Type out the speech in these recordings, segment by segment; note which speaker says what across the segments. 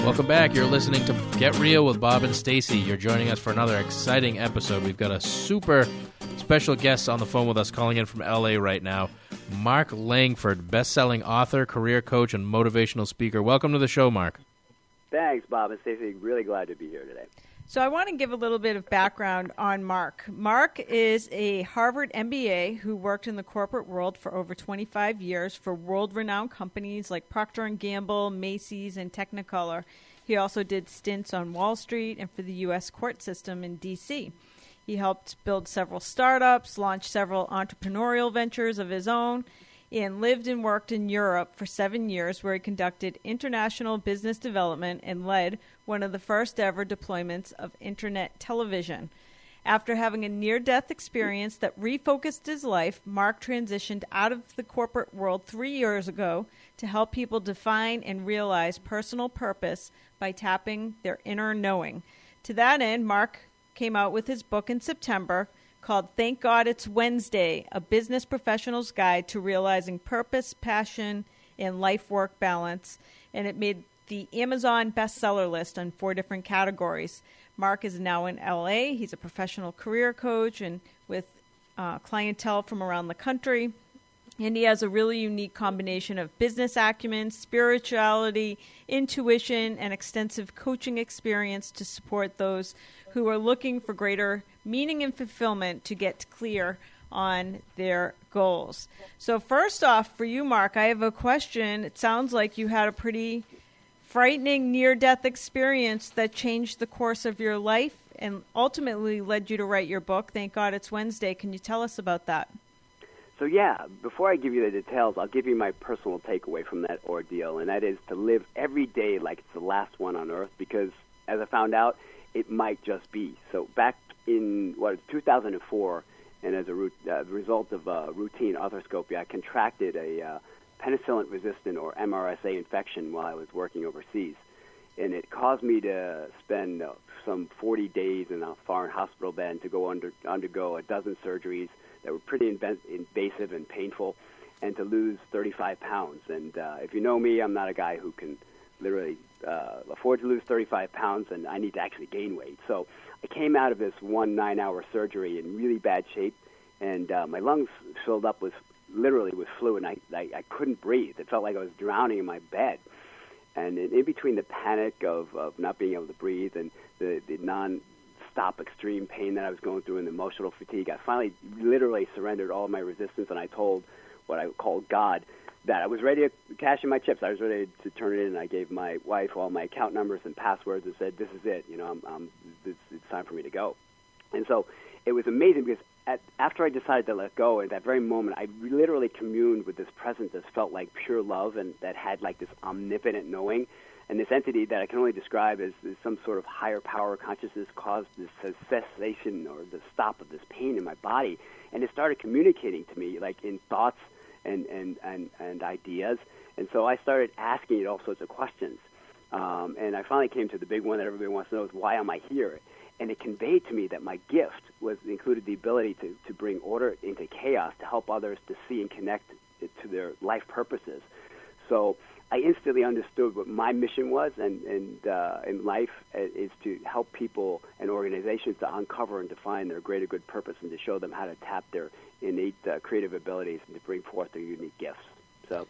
Speaker 1: Welcome back. You're listening to Get Real with Bob and Stacey. You're joining us for another exciting episode. We've got a super special guest on the phone with us calling in from L.A. right now, Mark Langford, best-selling author, career coach, and motivational speaker. Welcome to the show, Mark.
Speaker 2: Thanks, Bob and Stacey. Really glad to be here today.
Speaker 3: So I want to give a little bit of background on Mark. Mark is a Harvard MBA who worked in the corporate world for over 25 years for world-renowned companies like Procter & Gamble, Macy's, and Technicolor. He also did stints on Wall Street and for the U.S. court system in D.C. He helped build several startups, launched several entrepreneurial ventures of his own, and lived and worked in Europe for 7 years, where he conducted international business development and led one of the first ever deployments of internet television. After having a near-death experience that refocused his life, Mark transitioned out of the corporate world 3 years ago to help people define and realize personal purpose by tapping their inner knowing. To that end, Mark came out with his book in September called Thank God It's Wednesday, A Business Professional's Guide to Realizing Purpose, Passion, and Life-Work Balance. And it made the Amazon bestseller list on 4 different categories. Mark is now in L.A. He's a professional career coach and with clientele from around the country. And he has a really unique combination of business acumen, spirituality, intuition, and extensive coaching experience to support those who are looking for greater meaning and fulfillment to get clear on their goals. So first off, for you, Mark, I have a question. It sounds like you had a pretty frightening near-death experience that changed the course of your life and ultimately led you to write your book, Thank God It's Wednesday. Can you tell us about that?
Speaker 2: So yeah, before I give you the details, I'll give you my personal takeaway from that ordeal, and that is to live every day like it's the last one on earth, because as I found out, it might just be. So back in 2004, and as a result of routine arthroscopy, I contracted a penicillin-resistant or MRSA infection while I was working overseas, and it caused me to spend some 40 days in a foreign hospital bed to go undergo a dozen surgeries that were pretty invasive and painful, and to lose 35 pounds. And if you know me, I'm not a guy who can literally afford to lose 35 pounds, and I need to actually gain weight. So I came out of this 9-hour surgery in really bad shape, and my lungs filled up with flu, and I couldn't breathe. It felt like I was drowning in my bed. And in between the panic of not being able to breathe and the non-stop extreme pain that I was going through and the emotional fatigue, I finally literally surrendered all my resistance, and I told what I called God that I was ready to cash in my chips. I was ready to turn it in, and I gave my wife all my account numbers and passwords and said, this is it. It's time for me to go. And so it was amazing because after I decided to let go, at that very moment, I literally communed with this presence that felt like pure love and that had like this omnipotent knowing. And this entity that I can only describe as some sort of higher power consciousness caused this cessation or the stop of this pain in my body. And it started communicating to me like in thoughts and ideas. And so I started asking it all sorts of questions. And I finally came to the big one that everybody wants to know is, why am I here? And it conveyed to me that my gift included the ability to bring order into chaos, to help others to see and connect to their life purposes. So I instantly understood what my mission was, and in life is to help people and organizations to uncover and define their greater good purpose, and to show them how to tap their innate creative abilities and to bring forth their unique gifts. So,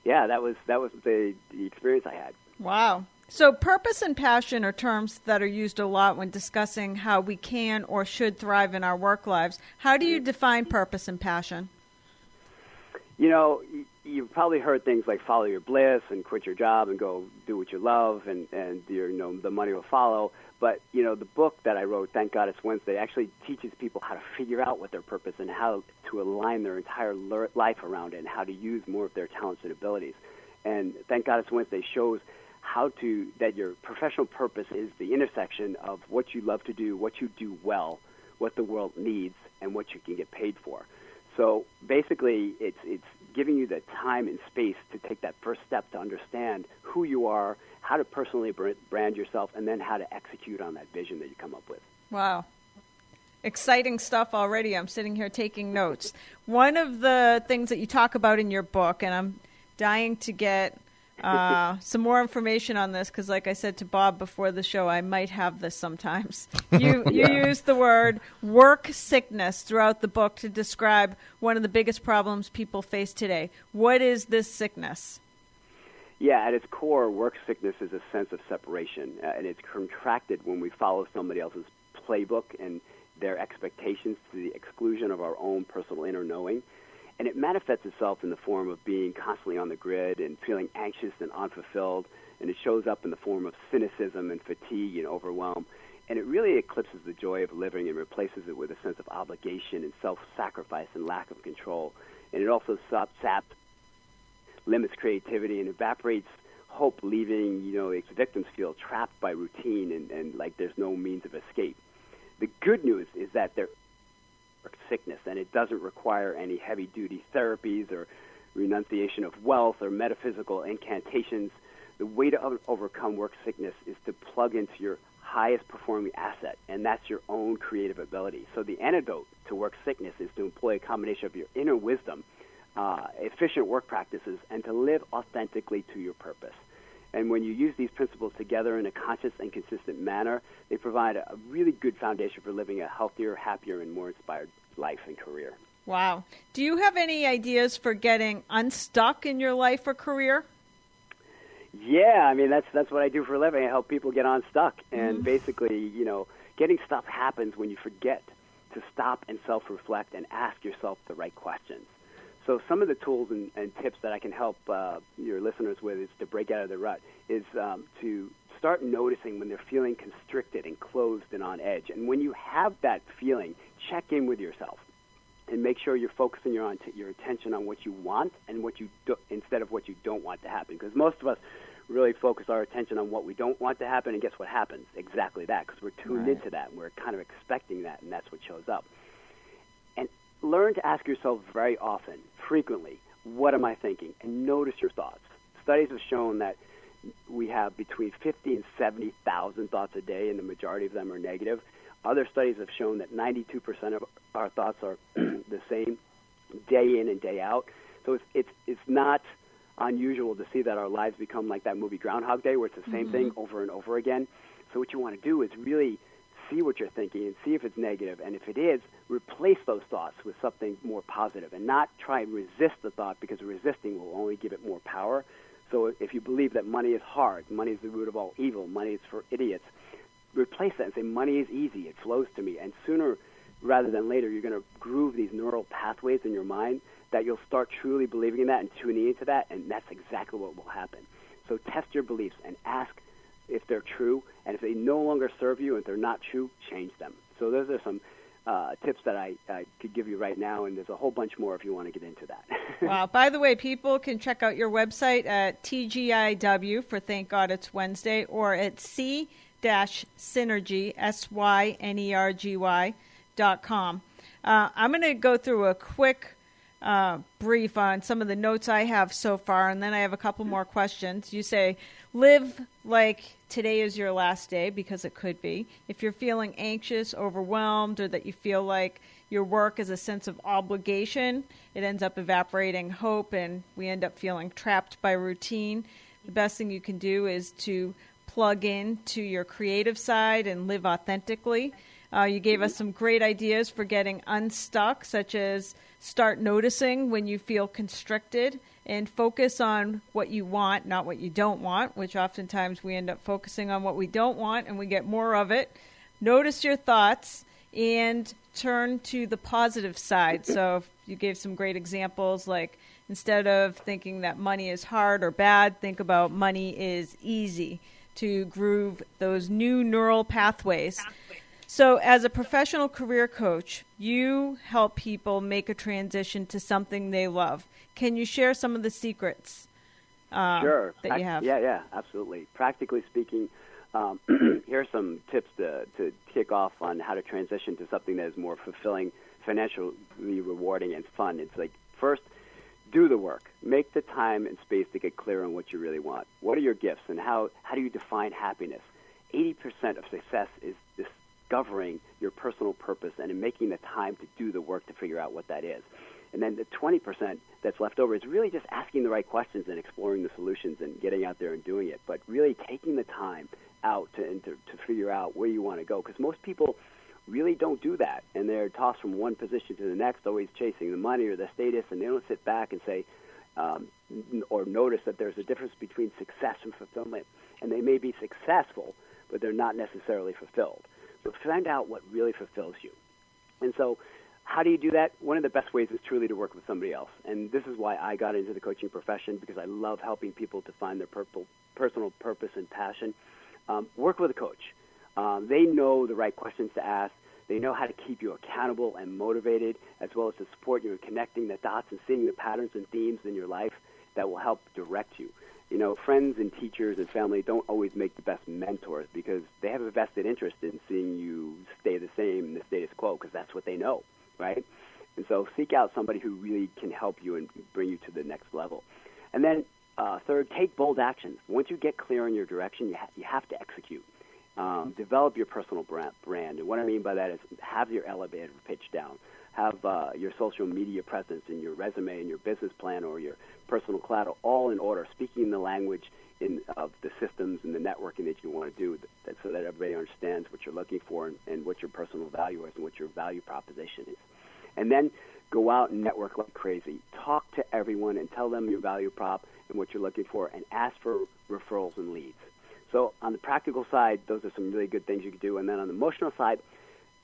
Speaker 2: yeah, that was the experience I had.
Speaker 3: Wow. So purpose and passion are terms that are used a lot when discussing how we can or should thrive in our work lives. How do you define purpose and passion?
Speaker 2: You know, you've probably heard things like follow your bliss and quit your job and go do what you love, and the money will follow. But, the book that I wrote, Thank God It's Wednesday, actually teaches people how to figure out what their purpose and how to align their entire life around it and how to use more of their talents and abilities. And Thank God It's Wednesday shows that your professional purpose is the intersection of what you love to do, what you do well, what the world needs, and what you can get paid for. So basically, it's giving you the time and space to take that first step to understand who you are, how to personally brand yourself, and then how to execute on that vision that you come up with.
Speaker 3: Wow. Exciting stuff already. I'm sitting here taking notes. One of the things that you talk about in your book, and I'm dying to get some more information on this because, like I said to Bob before the show, I might have this sometimes. You use the word work sickness throughout the book to describe one of the biggest problems people face today. What is this sickness?
Speaker 2: Yeah, at its core, work sickness is a sense of separation, and it's contracted when we follow somebody else's playbook and their expectations to the exclusion of our own personal inner knowing. And it manifests itself in the form of being constantly on the grid and feeling anxious and unfulfilled, and it shows up in the form of cynicism and fatigue and overwhelm. And it really eclipses the joy of living and replaces it with a sense of obligation and self-sacrifice and lack of control. And it also saps, limits creativity, and evaporates hope, leaving, its victims feel trapped by routine and like there's no means of escape. The good news is that there is sickness, and it doesn't require any heavy-duty therapies or renunciation of wealth or metaphysical incantations. The way to overcome work sickness is to plug into your highest performing asset, and that's your own creative ability. So the antidote to work sickness is to employ a combination of your inner wisdom, efficient work practices, and to live authentically to your purpose. And when you use these principles together in a conscious and consistent manner, they provide a really good foundation for living a healthier, happier, and more inspired life and career.
Speaker 3: Wow. Do you have any ideas for getting unstuck in your life or career?
Speaker 2: Yeah, I mean, that's what I do for a living. I help people get unstuck. And basically, getting stuff happens when you forget to stop and self-reflect and ask yourself the right questions. So some of the tools and tips that I can help your listeners with is to break out of the rut, is to start noticing when they're feeling constricted and closed and on edge. And when you have that feeling, check in with yourself and make sure you're focusing your attention on what you want and what you do, instead of what you don't want to happen. Because most of us really focus our attention on what we don't want to happen, and guess what happens? Exactly that, because we're tuned into that, and we're kind of expecting that, and that's what shows up. And learn to ask yourself very often, frequently, what am I thinking? And notice your thoughts. Studies have shown that we have between 50 and 70,000 thoughts a day, and the majority of them are negative. Other studies have shown that 92% of our thoughts are the same day in and day out. So it's not unusual to see that our lives become like that movie Groundhog Day, where it's the same thing over and over again. So what you want to do is really see what you're thinking and see if it's negative, and if it is, replace those thoughts with something more positive and not try and resist the thought, because resisting will only give it more power. So if you believe that money is hard, money is the root of all evil, money is for idiots, replace that and say money is easy, it flows to me, and sooner rather than later you're going to groove these neural pathways in your mind that you'll start truly believing in that and tuning into that, and that's exactly what will happen. So test your beliefs and ask if they're true, and if they no longer serve you and if they're not true, change them. So those are some tips that I could give you right now, and there's a whole bunch more if you want to get into that.
Speaker 3: Wow. By the way, people can check out your website at TGIW for Thank God It's Wednesday, or at C-Synergy, SYNERGY.com. I'm going to go through a quick brief on some of the notes I have so far, and then I have a couple more questions. You say, live like today is your last day, because it could be. If you're feeling anxious, overwhelmed, or that you feel like your work is a sense of obligation, it ends up evaporating hope, and we end up feeling trapped by routine. The best thing you can do is to plug in to your creative side and live authentically. You gave us some great ideas for getting unstuck, such as start noticing when you feel constricted and focus on what you want, not what you don't want, which oftentimes we end up focusing on what we don't want and we get more of it. Notice your thoughts and turn to the positive side. So you gave some great examples, like instead of thinking that money is hard or bad, think about money is easy, to groove those new neural pathways. So as a professional career coach, you help people make a transition to something they love. Can you share some of the secrets
Speaker 2: Sure.
Speaker 3: that you have?
Speaker 2: Yeah, absolutely. Practically speaking, here's some tips to kick off on how to transition to something that is more fulfilling, financially rewarding, and fun. It's like, first, do the work. Make the time and space to get clear on what you really want. What are your gifts, and how do you define happiness? 80% of success is discovering your personal purpose and in making the time to do the work to figure out what that is. And then the 20% that's left over is really just asking the right questions and exploring the solutions and getting out there and doing it, but really taking the time out to figure out where you want to go. Because most people really don't do that, and they're tossed from one position to the next, always chasing the money or the status, and they don't sit back and say, or notice that there's a difference between success and fulfillment. And they may be successful, but they're not necessarily fulfilled. So find out what really fulfills you. And so how do you do that? One of the best ways is truly to work with somebody else. And this is why I got into the coaching profession, because I love helping people to find their personal purpose and passion. Work with a coach. They know the right questions to ask. They know how to keep you accountable and motivated, as well as to support you in connecting the dots and seeing the patterns and themes in your life that will help direct you. You know, friends and teachers and family don't always make the best mentors because they have a vested interest in seeing you stay the same in the status quo, because that's what they know, right? And so seek out somebody who really can help you and bring you to the next level. And then third, take bold actions. Once you get clear on your direction, you have to execute. Develop your personal brand. And what I mean by that is have your elevator pitch down. Have your social media presence and your resume and your business plan or your personal collateral all in order, speaking the language of the systems and the networking that you want to do, so that everybody understands what you're looking for and what your personal value is and what your value proposition is. And then go out and network like crazy. Talk to everyone and tell them your value prop and what you're looking for, and ask for referrals and leads. So on the practical side, those are some really good things you can do. And then on the emotional side,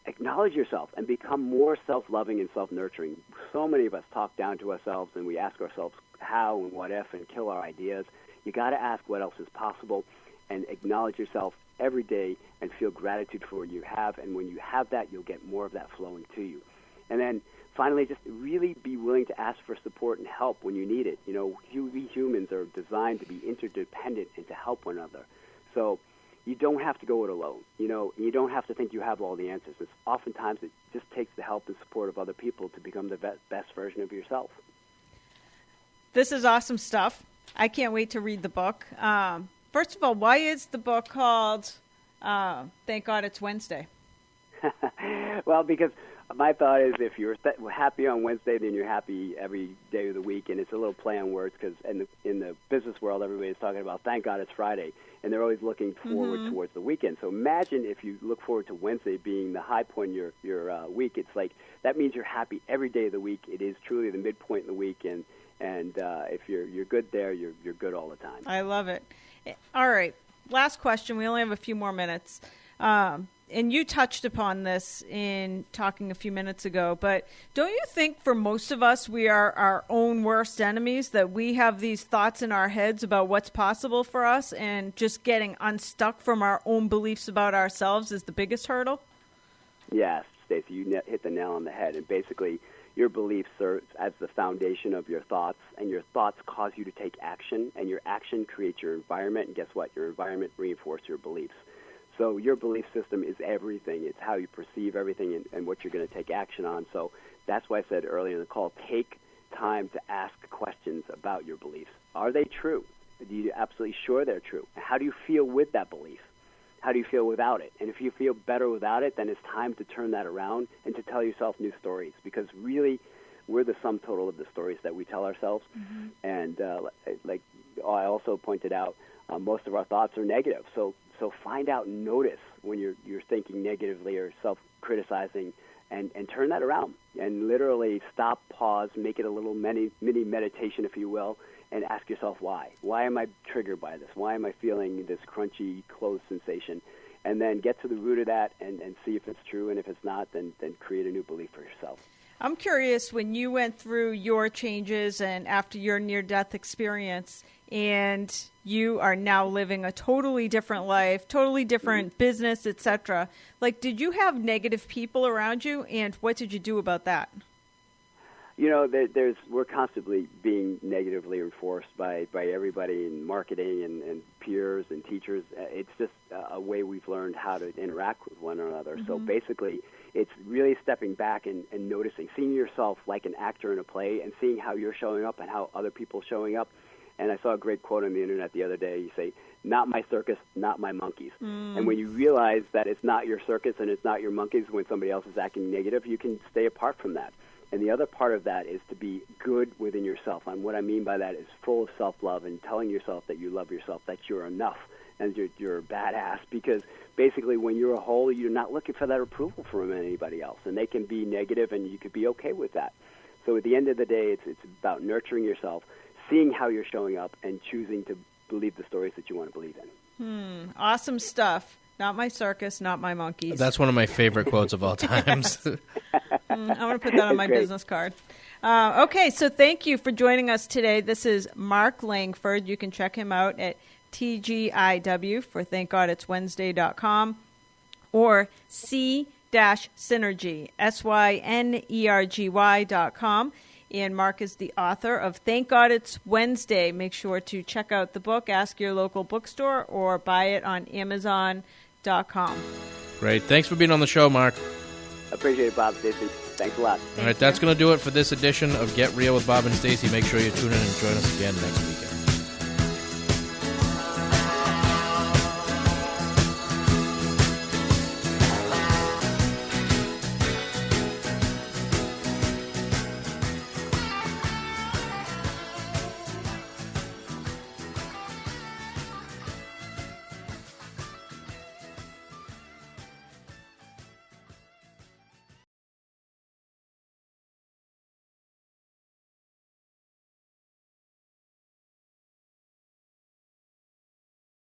Speaker 2: acknowledge yourself and become more self-loving and self-nurturing. So many of us talk down to ourselves, and we ask ourselves how and what if and kill our ideas. You got to ask what else is possible and acknowledge yourself every day and feel gratitude for what you have. And when you have that, you'll get more of that flowing to you. And then finally, just really be willing to ask for support and help when you need it. You know, we humans are designed to be interdependent and to help one another. So you don't have to go it alone. You know, you don't have to think you have all the answers. Oftentimes it just takes the help and support of other people to become the best version of yourself.
Speaker 3: This is awesome stuff. I can't wait to read the book. First of all, why is the book called Thank God It's Wednesday?
Speaker 2: Well, because my thought is if you're happy on Wednesday, then you're happy every day of the week. And it's a little play on words because in the business world, everybody's talking about thank God it's Friday. And they're always looking forward towards the weekend. So imagine if you look forward to Wednesday being the high point in your week. It's like that means you're happy every day of the week. It is truly the midpoint in the week. And if you're good there, you're good all the time.
Speaker 3: I love it. All right. Last question. We only have a few more minutes. And you touched upon this in talking a few minutes ago, but don't you think for most of us we are our own worst enemies, that we have these thoughts in our heads about what's possible for us, and just getting unstuck from our own beliefs about ourselves is the biggest hurdle?
Speaker 2: Yes, Stacey, you hit the nail on the head. And basically, your beliefs serve as the foundation of your thoughts, and your thoughts cause you to take action, and your action creates your environment, and guess what? Your environment reinforces your beliefs. So your belief system is everything. It's how you perceive everything and what you're going to take action on. So that's why I said earlier in the call, take time to ask questions about your beliefs. Are they true? Are you absolutely sure they're true? How do you feel with that belief? How do you feel without it? And if you feel better without it, then it's time to turn that around and to tell yourself new stories, because really we're the sum total of the stories that we tell ourselves. Mm-hmm. And like I also pointed out, most of our thoughts are negative. So find out and notice when you're thinking negatively or self-criticizing, and turn that around and literally stop, pause, make it a little mini meditation, if you will, and ask yourself why. Why am I triggered by this? Why am I feeling this crunchy, closed sensation? And then get to the root of that and see if it's true, and if it's not, then create a new belief for yourself.
Speaker 3: I'm curious, when you went through your changes and after your near-death experience, and you are now living a totally different life, totally different business, etc. Like, did you have negative people around you, and what did you do about that?
Speaker 2: You know, we're constantly being negatively enforced by everybody in marketing and peers and teachers. It's just a way we've learned how to interact with one another. Mm-hmm. So basically, it's really stepping back and noticing, seeing yourself like an actor in a play, and seeing how you're showing up and how other people are showing up. And I saw a great quote on the internet the other day. You say, "Not my circus, not my monkeys." And when you realize that it's not your circus and it's not your monkeys when somebody else is acting negative, you can stay apart from that. And the other part of that is to be good within yourself. And what I mean by that is full of self-love and telling yourself that you love yourself, that you're enough and you're a badass. Because basically when you're a whole, you're not looking for that approval from anybody else. And they can be negative, and you could be okay with that. So at the end of the day, it's about nurturing yourself, seeing how you're showing up, and choosing to believe the stories that you want to believe in.
Speaker 3: Awesome stuff. Not my circus, not my monkeys.
Speaker 1: That's one of my favorite quotes of all times.
Speaker 3: I'm going to put that on my business card. Okay, so thank you for joining us today. This is Mark Langford. You can check him out at TGIW for thankgoditswednesday.com or C-Synergy, SYNERGY.com. And Mark is the author of Thank God It's Wednesday. Make sure to check out the book, ask your local bookstore, or buy it on Amazon.com.
Speaker 1: Great. Thanks for being on the show, Mark.
Speaker 2: Appreciate it, Bob, Stacey. Thanks a lot.
Speaker 1: All right, that's going to do it for this edition of Get Real with Bob and Stacey. Make sure you tune in and join us again next weekend.